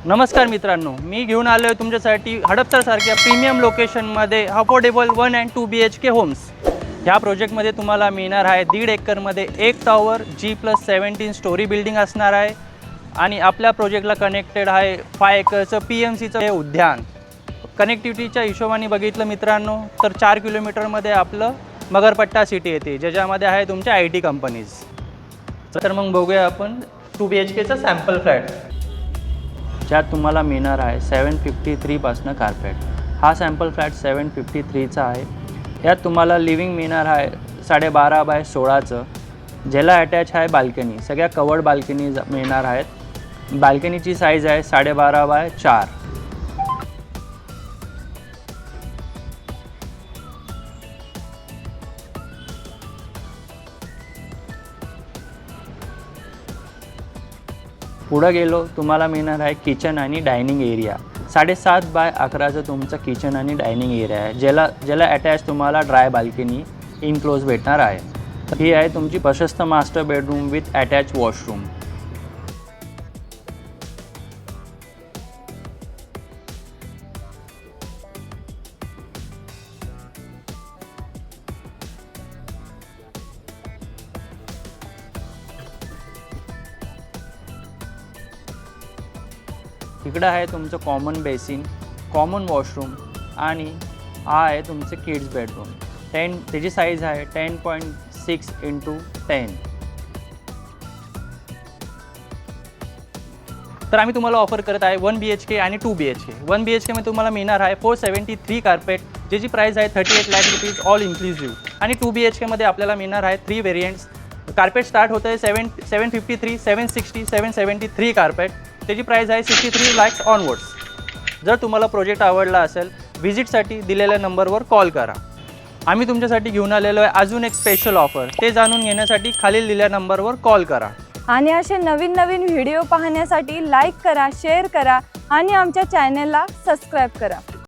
नमस्कार मित्रांनो, मी घेऊन आलो आहे तुमच्यासाठी हडपसरसारख्या प्रीमियम लोकेशनमध्ये अफोर्डेबल 1 and 2 BHK होम्स। ह्या प्रोजेक्टमध्ये तुम्हाला मिळणार आहे 1.5 एकरमध्ये एक टॉवर G+17 स्टोरी बिल्डिंग असणार आहे आणि आपल्या प्रोजेक्टला कनेक्टेड आहे 5 एकरचं PMCचं हे उद्यान। कनेक्टिव्हिटीच्या हिशोबाने बघितलं मित्रांनो तर 4 किलोमीटरमध्ये आपलं मगरपट्टा सिटी येते, ज्याच्यामध्ये आहे तुमच्या IT कंपनीज। तर मग बघूया आपण 2 BHKचा सॅम्पल फ्लॅट, ज्यात तुम्हाला मिळणार आहे 753 पासून कार्पेट। हा सॅम्पल फ्लॅट 753चा आहे। यात तुम्हाला लिव्हिंग मिळणार आहे 12.5 बाय 16चं, ज्याला अटॅच आहे बाल्कनी। सगळ्या कवर्ड बाल्कनी मिळणार आहेत। बाल्कनीची साईज आहे 12.5 बाय 4। पुढे गेलो तुम्हाला मिळणार आहे किचन आणि डायनिंग एरिया। 7.5 बाय 11चं तुमचं किचन आणि डायनिंग एरिया आहे, ज्याला अटॅच तुम्हाला ड्राय बाल्कनी इनक्लोज भेटणार आहे। ही आहे तुमची प्रशस्त master bedroom with attach washroom. इकडं आहे तुमचं कॉमन बेसिन, कॉमन वॉशरूम आणि हा आहे तुमचं किड्स बेडरूम। त्याची साईज आहे 10.6 × 10। तर आम्ही तुम्हाला ऑफर करत आहे 1 BHK आणि 2 BHK। 1 BHK मध्ये तुम्हाला मिळणार आहे 473 कार्पेट, ज्याची प्राइस आहे 38 लाख रुपीज ऑल इन्क्लुसिव्ह। आणि 2 BHK मध्ये आपल्याला मिळणार आहे 3 व्हेरियंट्स। कार्पेट स्टार्ट होतं आहे 753, 760, 773 कार्पेट, त्याची प्राइस आहे 63 लाख ऑनवर्ड्स। जर तुम्हाला प्रोजेक्ट आवडला असेल, व्हिजिटसाठी दिलेल्या नंबरवर कॉल करा। आम्ही तुमच्यासाठी घेऊन आलेलो आहे अजून एक स्पेशल ऑफर, ते जाणून घेण्यासाठी खालील दिलेल्या नंबरवर कॉल करा। आणि असे नवीन व्हिडिओ पाहण्यासाठी लाईक करा, शेअर करा आणि आमच्या चॅनलला सबस्क्राईब करा।